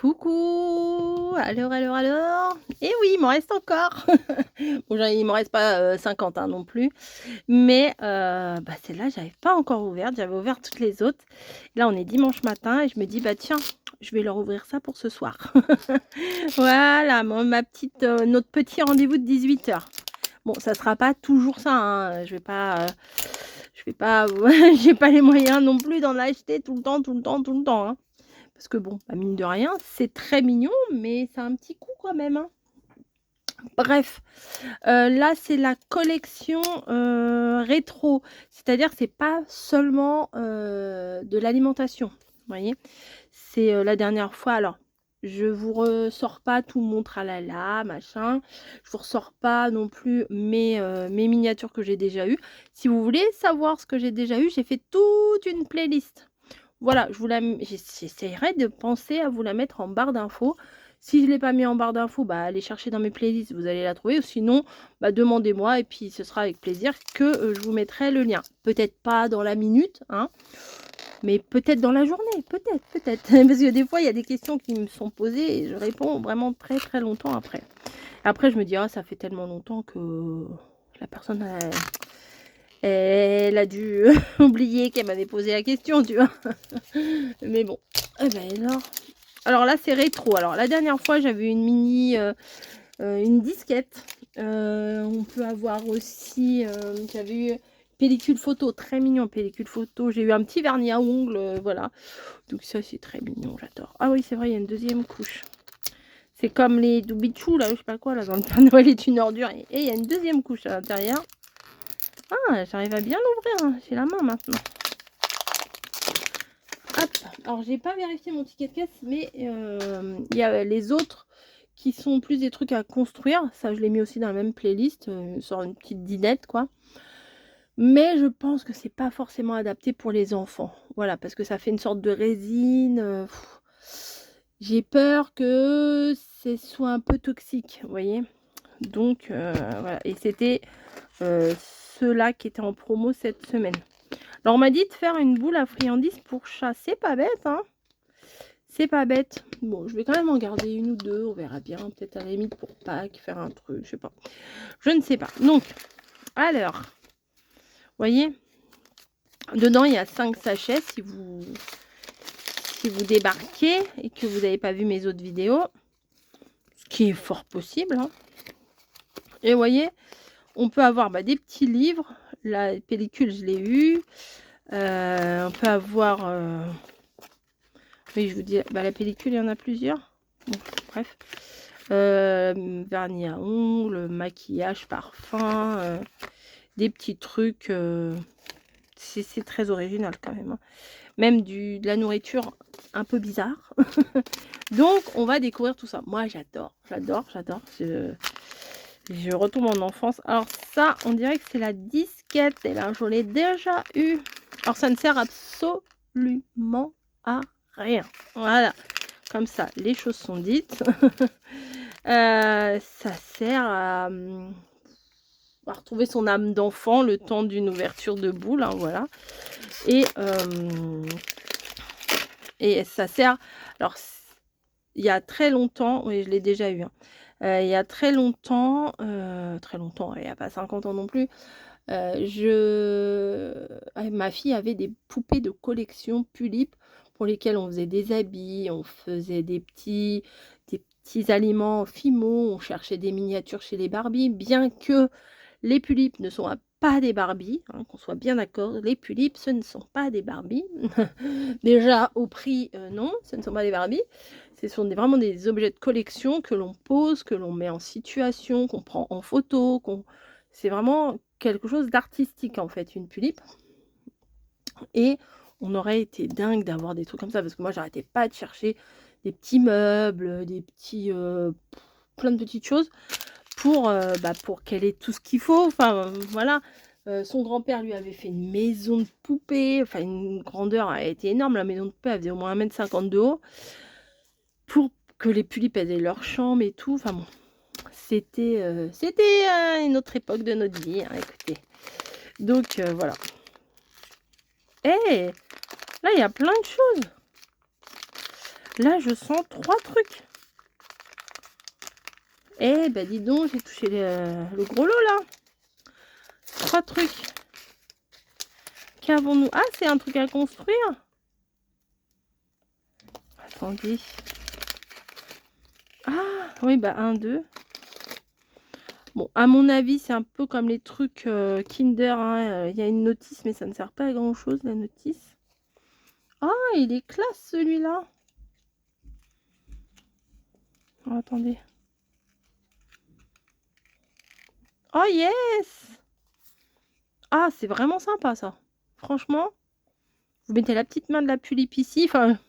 Coucou! Alors? Eh oui, il m'en reste encore! Bon, il m'en reste pas, 50, hein, non plus, mais celle-là, j'avais pas encore ouverte, j'avais ouvert toutes les autres. Là, on est dimanche matin et je me dis: «Bah, tiens, je vais leur ouvrir ça pour ce soir». Voilà, ma petite, notre petit rendez-vous de 18h. Bon, ça sera pas toujours ça, hein, je vais pas j'ai pas les moyens non plus d'en acheter tout le temps, hein. Parce que bon, bah, mine de rien, c'est très mignon, mais ça a un petit coût quand même, hein. Bref, là, c'est la collection, rétro. C'est-à-dire c'est pas seulement, de l'alimentation, vous voyez? C'est, la dernière fois alors, je vous ressors pas tout mon tralala, machin. Je vous ressors pas non plus mes miniatures que j'ai déjà eues. Si vous voulez savoir ce que j'ai déjà eu, j'ai fait toute une playlist. Voilà, je vous la m j'essayerai de penser à vous la mettre en barre d'infos. Si je ne l'ai pas mis en barre d'infos, bah, allez chercher dans mes playlists, vous allez la trouver ou sinon, bah, demandez-moi et puis ce sera avec plaisir que, je vous mettrai le lien. Peut-être pas dans la minute, hein, mais peut-être dans la journée, peut-être. Parce que des fois, il y a des questions qui me sont posées et je réponds vraiment très, très longtemps après. Après je me dis: «Ah ça fait tellement longtemps que la personne elle a dû oublier qu'elle m'avait posé la question», tu vois? Mais bon, eh ben alors là, c'est rétro. Alors la dernière fois, j'avais une mini, une disquette. On peut avoir aussi, j'avais eu pellicule photo, très mignon, pellicule photo. J'ai eu un petit vernis à ongles, voilà. Donc ça, c'est très mignon, j'adore. Ah oui, c'est vrai, il y a une deuxième couche. C'est comme les Doobie-Choo, là, je sais pas quoi, là, dans le Père Noël est une ordure et il y a une deuxième couche à l'intérieur. Ah, j'arrive à bien l'ouvrir, hein, j'ai la main maintenant. Hop, alors j'ai pas vérifié mon ticket de caisse, mais il y a les autres qui sont plus des trucs à construire. Ça, je l'ai mis aussi dans la même playlist, sur une petite dinette, quoi. Mais je pense que c'est pas forcément adapté pour les enfants. Voilà, parce que ça fait une sorte de résine, j'ai peur que ce soit un peu toxique, vous voyez? Donc voilà et c'était, ceux-là qui étaient en promo cette semaine. Alors on m'a dit de faire une boule à friandises pour chat, c'est pas bête, hein? C'est pas bête. Bon, je vais quand même en garder une ou deux, on verra bien. Peut-être à la limite pour Pâques, faire un truc, je sais pas. Je ne sais pas. Donc, alors, voyez, dedans il y a 5 sachets si vous débarquez et que vous n'avez pas vu mes autres vidéos, ce qui est fort possible, hein. Et vous voyez, on peut avoir bah, des petits livres. La pellicule, je l'ai eu. On peut avoir... oui, je vous dis, bah, la pellicule, il y en a plusieurs. Bon, bref. Vernis à ongles, maquillage, parfum, des petits trucs, c'est très original quand même, hein. Même de la nourriture un peu bizarre. Donc on va découvrir tout ça. Moi j'adore. Je retombe en enfance. Alors ça, on dirait que c'est la disquette et là, je l'ai déjà eu. Alors ça ne sert absolument à rien. Voilà, comme ça, les choses sont dites. Ça sert à retrouver son âme d'enfant le temps d'une ouverture de boule, hein, voilà. Et ça sert alors il y a très longtemps, oui, je l'ai déjà eu, hein. Il y a très longtemps, il y a pas 50 ans non plus, ma fille avait des poupées de collection Pulip pour lesquelles on faisait des habits, on faisait des petits aliments Fimo, on cherchait des miniatures chez les Barbie, bien que les Pulip ne sont pas des Barbie, hein, qu'on soit bien d'accord, les Pulip, ce ne sont pas des Barbie. Déjà au prix, non, ce ne sont pas des Barbie. Ce sont vraiment des objets de collection que l'on pose, que l'on met en situation, qu'on prend en photo, c'est vraiment quelque chose d'artistique, en fait, une tulipe et on aurait été dingue d'avoir des trucs comme ça parce que moi, j'arrêtais pas de chercher des petits meubles, des petits, plein de petites choses pour qu'elle ait tout ce qu'il faut. Enfin, voilà. Son grand-père lui avait fait une maison de poupée, enfin une grandeur, elle était énorme, la maison de poupée, elle faisait au moins 1,50 m de haut, pour que les tulipes, elles aient leur chambre et tout. Enfin bon, c'était, une autre époque de notre vie, hein, écoutez. Donc voilà. Eh! Là, il y a plein de choses. Là, je sens 3 trucs. Eh ben, dis donc, j'ai touché le gros lot, là. 3 trucs. Qu'avons-nous? Ah, c'est un truc à construire? Attendez. Ah, oui, bah, 1, 2. Bon, à mon avis, c'est un peu comme les trucs Kinder, hein, il y a une notice, mais ça ne sert pas à grand-chose, la notice. Ah, il est classe, celui-là. Oh, attendez. Oh, yes! Ah, c'est vraiment sympa, ça. Franchement, vous mettez la petite main de la Pulippe ici, enfin,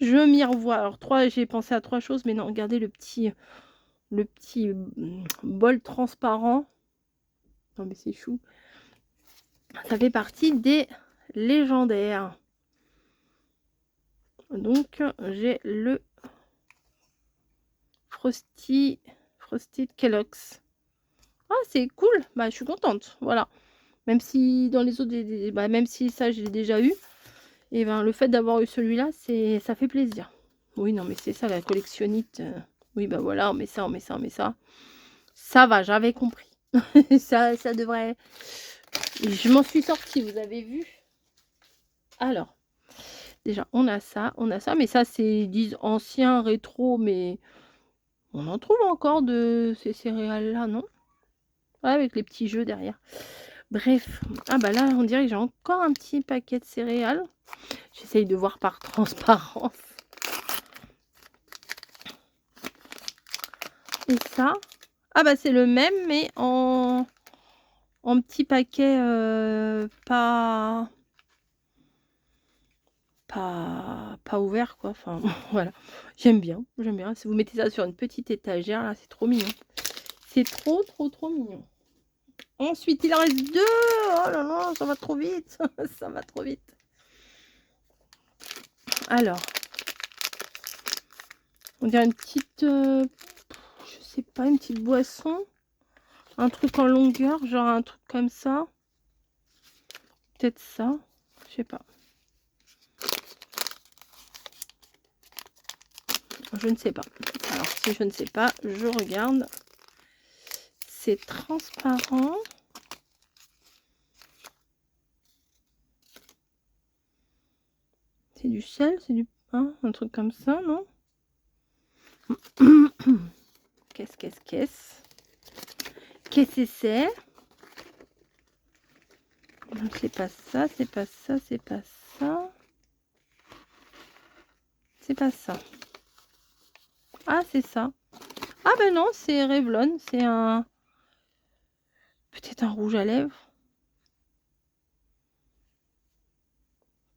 je m'y revois. Alors 3, j'ai pensé à 3 choses, mais non, regardez le petit, bol transparent. Non, mais c'est chou. Ça fait partie des légendaires. Donc, j'ai le Frosted Kellogg's. Ah, c'est cool! Bah, je suis contente, voilà. Même si dans les autres, bah, même si ça, je l'ai déjà eu, et ben, le fait d'avoir eu celui-là, ça fait plaisir. Oui, non, mais c'est ça, la collectionnite, oui, bah, voilà, on met ça, on met ça, on met ça. Ça va, j'avais compris. Ça devrait je m'en suis sortie, vous avez vu? Alors, déjà, on a ça, mais ça, c'est disent ancien, rétro, mais on en trouve encore de ces céréales-là, non? Ouais, avec les petits jeux derrière. Bref, ah bah là, on dirait que j'ai encore un petit paquet de céréales. J'essaye de voir par transparence. Et ça, ah bah c'est le même, mais en petit paquet, pas ouvert, quoi. Enfin, voilà. J'aime bien, j'aime bien. Si vous mettez ça sur une petite étagère, là, c'est trop mignon. C'est trop, trop, trop mignon. Ensuite, il en reste 2. Oh là là, ça va trop vite. Ça va trop vite. Alors, on dirait une petite, je sais pas, une petite boisson. Un truc en longueur, genre un truc comme ça. Peut-être ça, je sais pas. Je ne sais pas. Alors, si je ne sais pas, je regarde. C'est transparent. C'est du sel, c'est du pain, un truc comme ça, non? Qu'est-ce? Qu'est-ce que c'est? C'est pas ça, c'est pas ça, c'est pas ça. C'est pas ça. Ah, c'est ça. Ah ben non, c'est Revlon, c'est un... Peut-être un rouge à lèvres.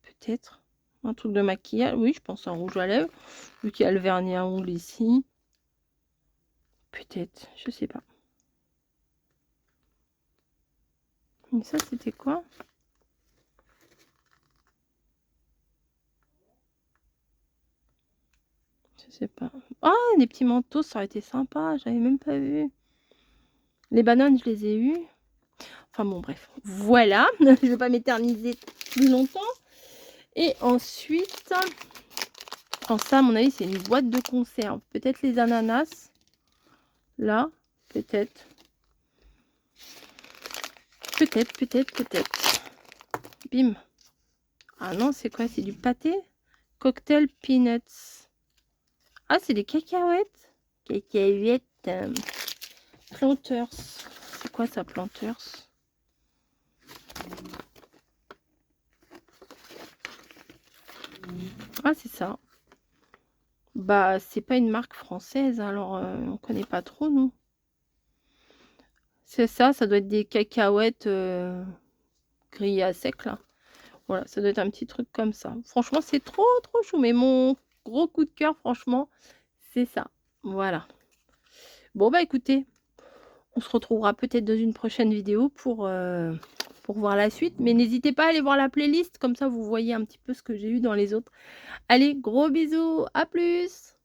Peut-être. Un truc de maquillage. Oui, je pense un rouge à lèvres. Vu qu'il y a le vernis à ongles ici. Peut-être, je sais pas. Mais ça, c'était quoi? Je sais pas. Ah, des petits manteaux, ça aurait été sympa. J'avais même pas vu. Les bananes, je les ai eues. Enfin bon, bref. Voilà. Je vais pas m'éterniser plus longtemps. Et ensuite, en ça, à mon avis, c'est une boîte de conserve. Peut-être les ananas. Là, peut-être. Peut-être. Bim. Ah non, c'est quoi? C'est du pâté? Cocktail peanuts. Ah, c'est des cacahuètes. Cacahuètes. Planters. C'est quoi ça, Planters? Ah, c'est ça. Bah, c'est pas une marque française, alors on connaît pas trop, nous. C'est ça, ça doit être des cacahuètes grillées à sec, là. Voilà, ça doit être un petit truc comme ça. Franchement, c'est trop, trop chou. Mais mon gros coup de cœur, franchement, c'est ça. Voilà. Bon, bah écoutez, on se retrouvera peut-être dans une prochaine vidéo pour voir la suite. Mais n'hésitez pas à aller voir la playlist, comme ça vous voyez un petit peu ce que j'ai eu dans les autres. Allez, gros bisous, à plus!